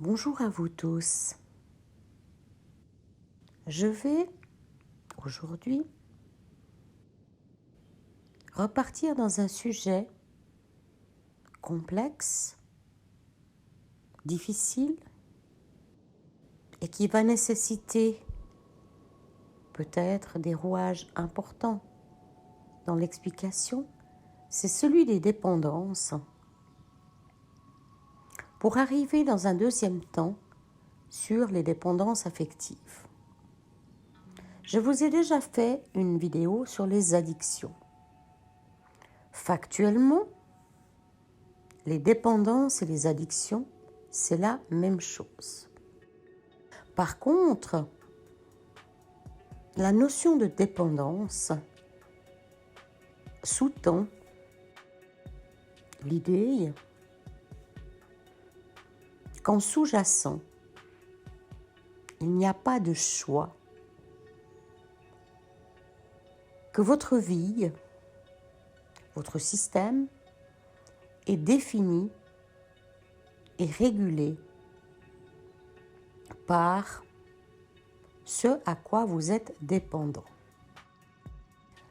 Bonjour à vous tous. Je vais aujourd'hui repartir dans un sujet complexe, difficile et qui va nécessiter peut-être des rouages importants dans l'explication. C'est celui des dépendances. Pour arriver dans un deuxième temps sur les dépendances affectives. Je vous ai déjà fait une vidéo sur les addictions. Factuellement, les dépendances et les addictions, c'est la même chose. Par contre, la notion de dépendance sous-tend l'idée qu'en sous-jacent, il n'y a pas de choix, que votre vie, votre système est défini et régulé par ce à quoi vous êtes dépendant.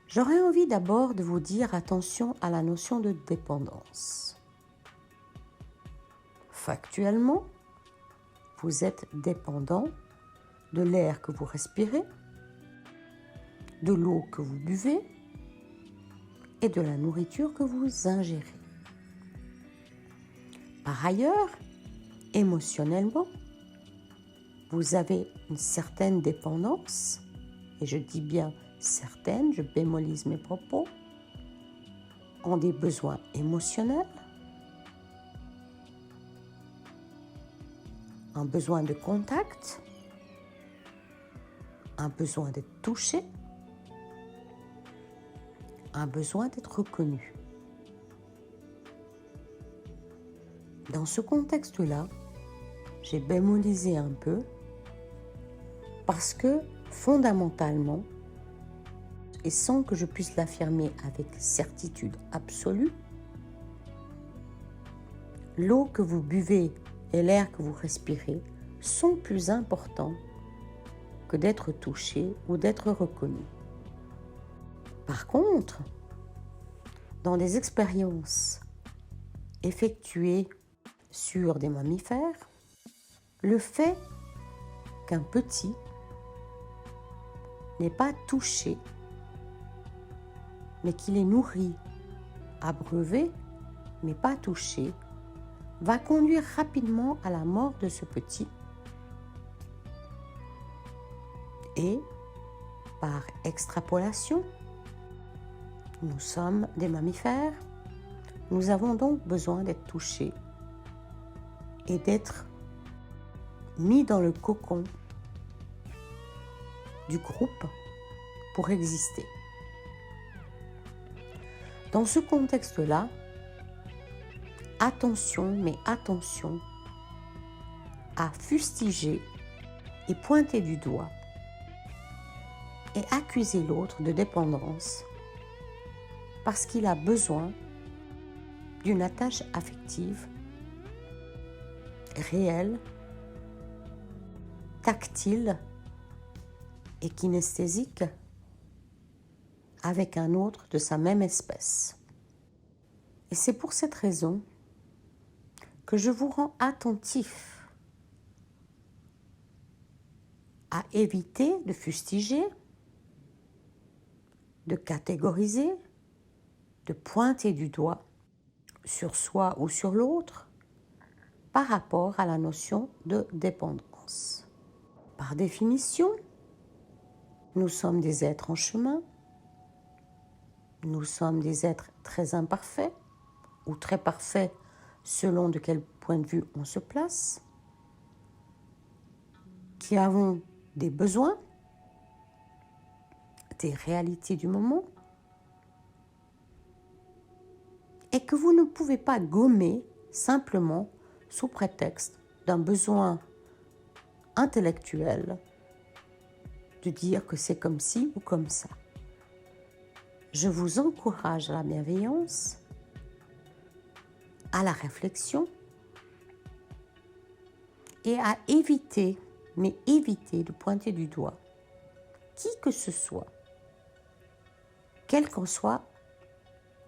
J'aurais envie d'abord de vous dire attention à la notion de dépendance. Factuellement, vous êtes dépendant de l'air que vous respirez, de l'eau que vous buvez et de la nourriture que vous ingérez. Par ailleurs, émotionnellement, vous avez une certaine dépendance, et je dis bien certaine, je bémolise mes propos, en des besoins émotionnels, un besoin de contact, un besoin d'être touché, un besoin d'être reconnu. Dans ce contexte-là, j'ai bémolisé un peu parce que fondamentalement, et sans que je puisse l'affirmer avec certitude absolue, l'eau que vous buvez et l'air que vous respirez sont plus importants que d'être touché ou d'être reconnu. Par contre, dans des expériences effectuées sur des mammifères, le fait qu'un petit n'est pas touché, mais qu'il est nourri, abreuvé, mais pas touché, va conduire rapidement à la mort de ce petit. Et, par extrapolation, nous sommes des mammifères, nous avons donc besoin d'être touchés et d'être mis dans le cocon du groupe pour exister. Dans ce contexte-là, attention, mais attention à fustiger et pointer du doigt et accuser l'autre de dépendance parce qu'il a besoin d'une attache affective réelle, tactile et kinesthésique avec un autre de sa même espèce. Et c'est pour cette raison que je vous rends attentif à éviter de fustiger, de catégoriser, de pointer du doigt sur soi ou sur l'autre par rapport à la notion de dépendance. Par définition, nous sommes des êtres en chemin, nous sommes des êtres très imparfaits ou très parfaits selon de quel point de vue on se place, qui avons des besoins, des réalités du moment, et que vous ne pouvez pas gommer simplement sous prétexte d'un besoin intellectuel de dire que c'est comme ci ou comme ça. Je vous encourage à la bienveillance, à la réflexion et à éviter, mais éviter de pointer du doigt qui que ce soit, quelles qu'en soient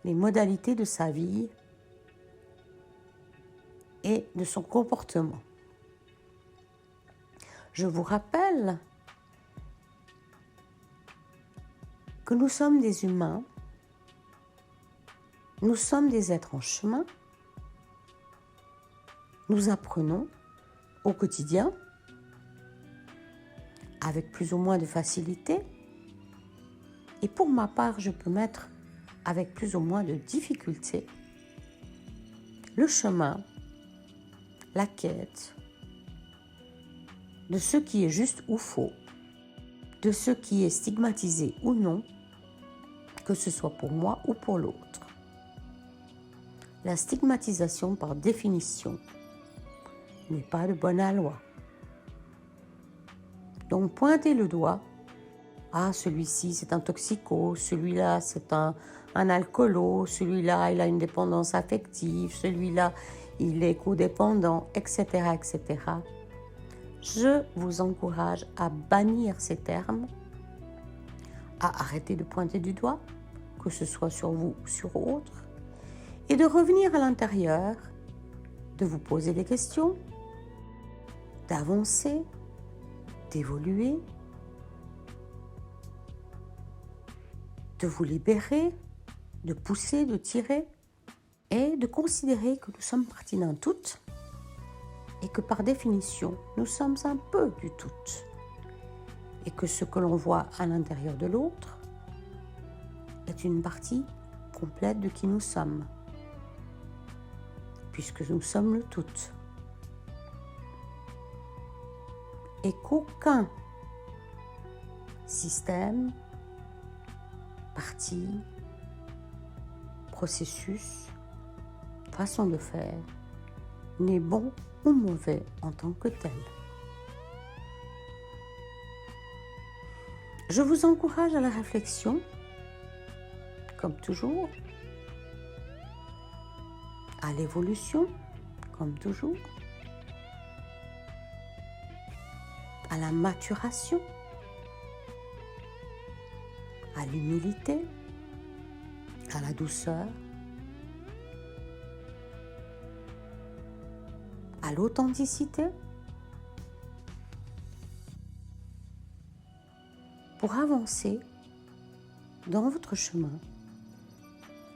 les modalités de sa vie et de son comportement. Je vous rappelle que nous sommes des humains, nous sommes des êtres en chemin, nous apprenons au quotidien, avec plus ou moins de facilité, et pour ma part, je peux mettre avec plus ou moins de difficulté le chemin, la quête de ce qui est juste ou faux, de ce qui est stigmatisé ou non, que ce soit pour moi ou pour l'autre. La stigmatisation, par définition, n'est pas de bonne aloi. Donc, pointer le doigt, ah, celui-ci c'est un toxico, celui-là c'est un alcoolo, celui-là il a une dépendance affective, celui-là il est codépendant, etc., etc. Je vous encourage à bannir ces termes, à arrêter de pointer du doigt, que ce soit sur vous ou sur autre, et de revenir à l'intérieur, de vous poser des questions, d'avancer, d'évoluer, de vous libérer, de pousser, de tirer, et de considérer que nous sommes partie d'un tout et que par définition, nous sommes un peu du tout. Et que ce que l'on voit à l'intérieur de l'autre est une partie complète de qui nous sommes, puisque nous sommes le tout. Et qu'aucun système, partie, processus, façon de faire n'est bon ou mauvais en tant que tel. Je vous encourage à la réflexion, comme toujours, à l'évolution, comme toujours, à la maturation, à l'humilité, à la douceur, à l'authenticité, pour avancer dans votre chemin,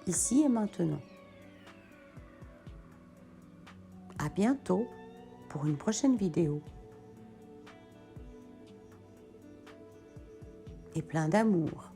ici et maintenant. À bientôt pour une prochaine vidéo. Et plein d'amour.